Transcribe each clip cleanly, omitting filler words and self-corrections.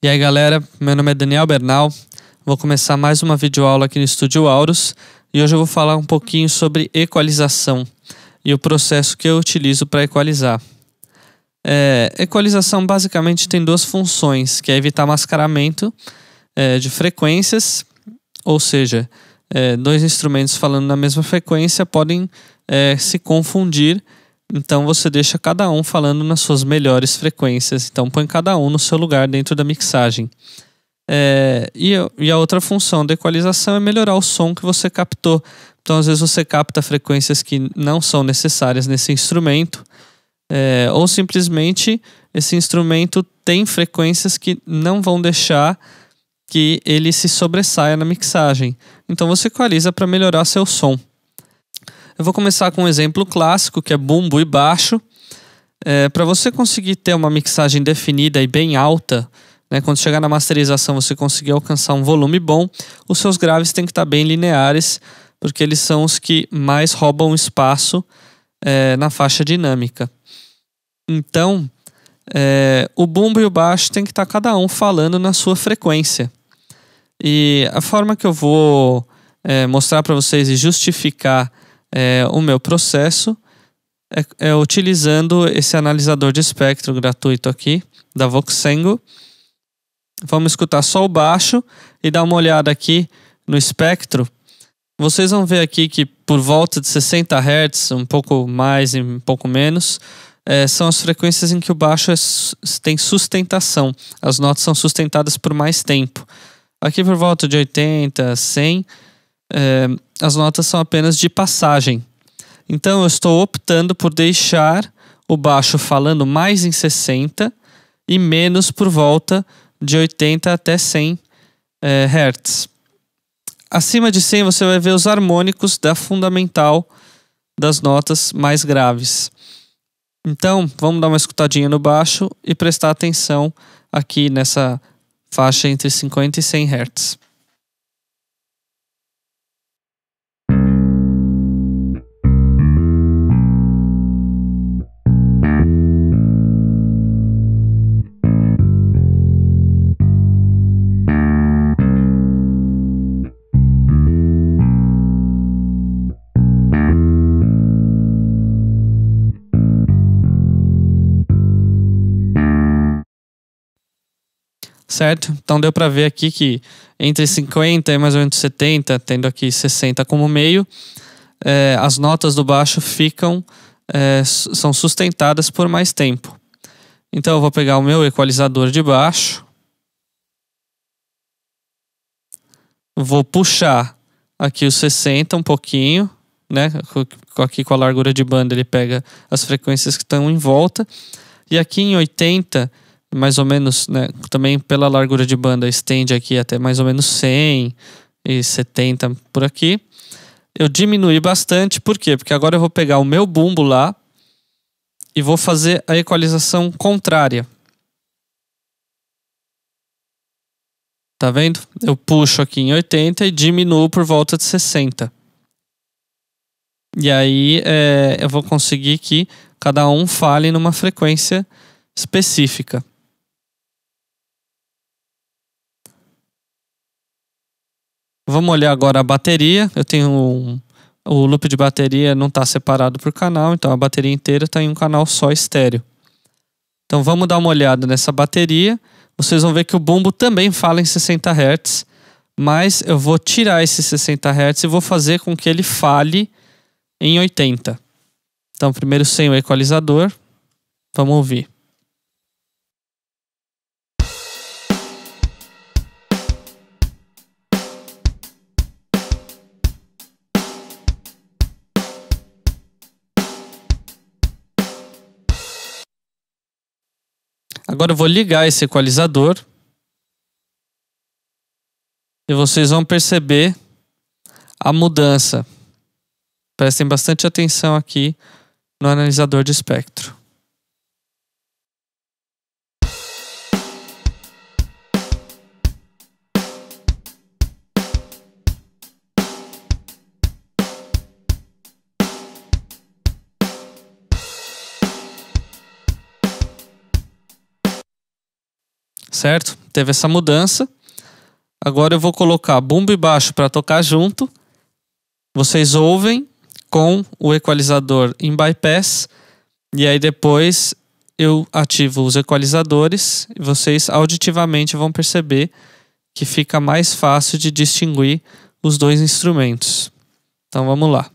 E aí galera, meu nome é Daniel Bernal, vou começar mais uma videoaula aqui no Estúdio Aurus e hoje eu vou falar um pouquinho sobre equalização e o processo que eu utilizo para equalizar. Equalização basicamente tem duas funções, que é evitar mascaramento de frequências, ou seja, dois instrumentos falando na mesma frequência podem se confundir. Então você deixa cada um falando nas suas melhores frequências. Então põe cada um no seu lugar dentro da mixagem. E a outra função da equalização é melhorar o som que você captou. Então às vezes você capta frequências que não são necessárias nesse instrumento. Ou simplesmente esse instrumento tem frequências que não vão deixar que ele se sobressaia na mixagem. Então você equaliza para melhorar seu som. Eu vou começar com um exemplo clássico, que é bumbo e baixo. Para você conseguir ter uma mixagem definida e bem alta, né, quando chegar na masterização você conseguir alcançar um volume bom, os seus graves têm que estar bem lineares, porque eles são os que mais roubam espaço na faixa dinâmica. Então, o bumbo e o baixo tem que estar cada um falando na sua frequência. E a forma que eu vou mostrar para vocês e justificar o meu processo é utilizando esse analisador de espectro gratuito aqui, da Voxengo. Vamos escutar só o baixo e dar uma olhada aqui no espectro. Vocês vão ver aqui que por volta de 60 Hz, um pouco mais e um pouco menos, são as frequências em que o baixo tem sustentação. As notas são sustentadas por mais tempo. Aqui por volta de 80, 100, as notas são apenas de passagem. Então eu estou optando por deixar o baixo falando mais em 60 e menos por volta de 80 até 100 Hz. Acima de 100 você vai ver os harmônicos da fundamental das notas mais graves. Então vamos dar uma escutadinha no baixo e prestar atenção aqui nessa faixa entre 50 e 100 Hz. Certo? Então deu para ver aqui que entre 50 e mais ou menos 70, tendo aqui 60 como meio, as notas do baixo são sustentadas por mais tempo. Então eu vou pegar o meu equalizador de baixo, vou puxar aqui os 60 um pouquinho, né? Aqui com a largura de banda ele pega as frequências que estão em volta, e aqui em 80 mais ou menos, né, também pela largura de banda estende aqui até mais ou menos 100 e 70 por aqui. Eu diminui bastante, por quê? Porque agora eu vou pegar o meu bumbo lá e vou fazer a equalização contrária. Tá vendo? Eu puxo aqui em 80 e diminuo por volta de 60. E aí eu vou conseguir que cada um fale numa frequência específica. Vamos olhar agora a bateria. Eu tenho o loop de bateria não está separado por canal, então a bateria inteira está em um canal só estéreo. Então vamos dar uma olhada nessa bateria. Vocês vão ver que o bumbo também fala em 60 Hz, mas eu vou tirar esses 60 Hz e vou fazer com que ele fale em 80. Então primeiro sem o equalizador, vamos ouvir. Agora eu vou ligar esse equalizador e vocês vão perceber a mudança. Prestem bastante atenção aqui no analisador de espectro. certo? teve essa mudança. Agora eu vou colocar bumbo e baixo para tocar junto. Vocês ouvem com o equalizador em bypass. E aí depois eu ativo os equalizadores e vocês auditivamente vão perceber que fica mais fácil de distinguir os dois instrumentos. Então vamos lá.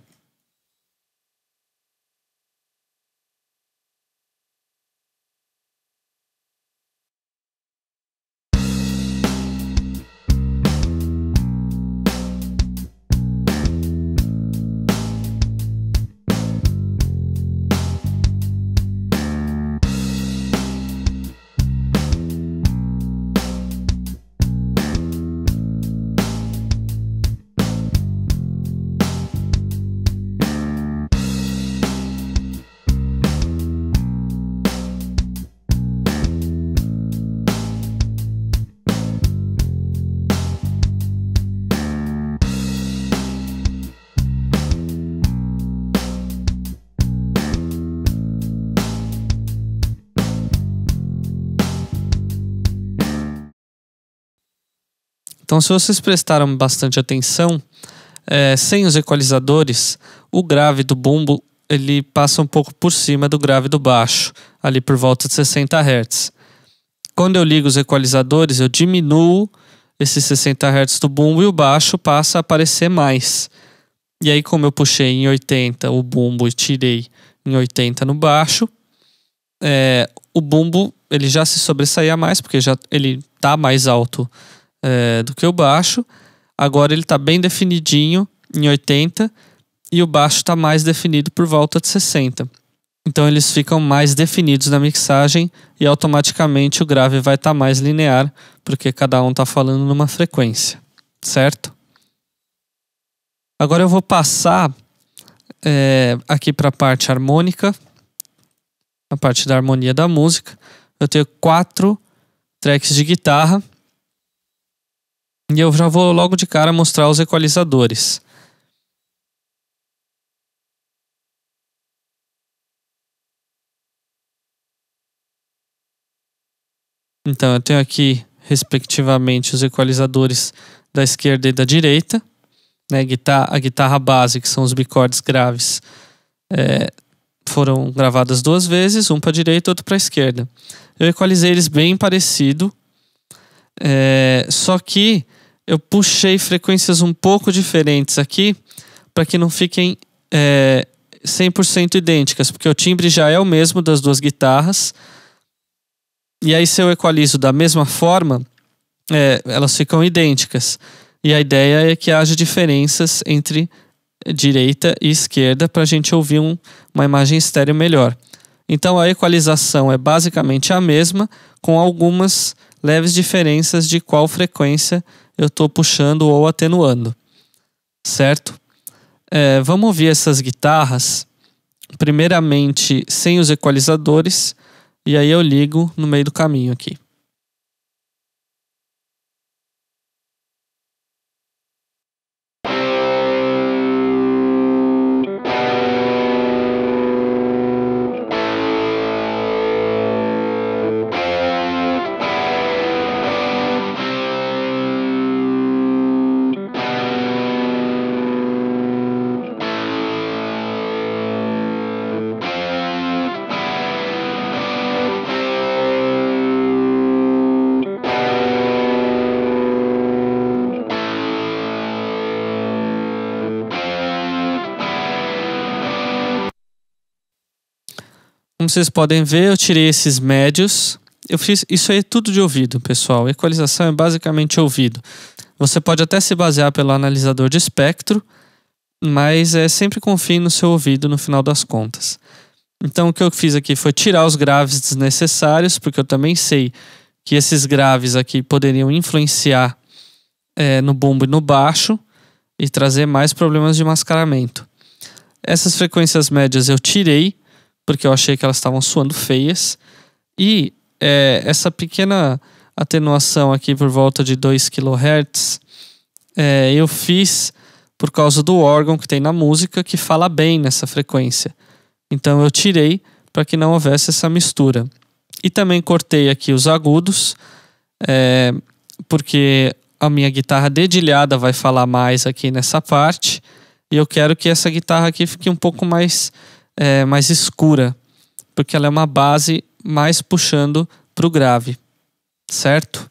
Então, se vocês prestaram bastante atenção, sem os equalizadores, o grave do bumbo ele passa um pouco por cima do grave do baixo, ali por volta de 60 Hz. Quando eu ligo os equalizadores, eu diminuo esses 60 Hz do bumbo e o baixo passa a aparecer mais. E aí, como eu puxei em 80 o bumbo e tirei em 80 no baixo, o bumbo ele já se sobressaía mais, porque ele está mais alto do que o baixo. Agora ele está bem definidinho em 80 e o baixo está mais definido por volta de 60. Então eles ficam mais definidos na mixagem e automaticamente o grave vai estar mais linear, porque cada um está falando numa frequência, certo? Agora eu vou passar aqui para a parte harmônica, a parte da harmonia da música. Eu tenho 4 tracks de guitarra. E eu já vou logo de cara mostrar os equalizadores. Então eu tenho aqui, respectivamente, os equalizadores da esquerda e da direita. Né? A guitarra base, que são os bicordes graves, foram gravadas 2 vezes, um para a direita e outro para a esquerda. Eu equalizei eles bem parecido, só que eu puxei frequências um pouco diferentes aqui para que não fiquem 100% idênticas, porque o timbre já é o mesmo das 2 guitarras. E aí, se eu equalizo da mesma forma, elas ficam idênticas. E a ideia é que haja diferenças entre direita e esquerda para a gente ouvir uma imagem estéreo melhor. Então a equalização é basicamente a mesma, com algumas leves diferenças de qual frequência eu estou puxando ou atenuando, certo? Vamos ouvir essas guitarras, primeiramente sem os equalizadores, e aí eu ligo no meio do caminho aqui. Como vocês podem ver, eu tirei esses médios. Eu fiz isso aí tudo de ouvido, pessoal. Equalização é basicamente ouvido. Você pode até se basear pelo analisador de espectro, mas sempre confie no seu ouvido no final das contas. Então o que eu fiz aqui foi tirar os graves desnecessários, porque eu também sei que esses graves aqui poderiam influenciar no bumbo e no baixo e trazer mais problemas de mascaramento. Essas frequências médias eu tirei, porque eu achei que elas estavam soando feias. E essa pequena atenuação aqui por volta de 2 kHz, eu fiz por causa do órgão que tem na música que fala bem nessa frequência. Então eu tirei para que não houvesse essa mistura. E também cortei aqui os agudos porque a minha guitarra dedilhada vai falar mais aqui nessa parte, e eu quero que essa guitarra aqui fique um pouco mais escura, porque ela é uma base mais puxando para o grave, certo?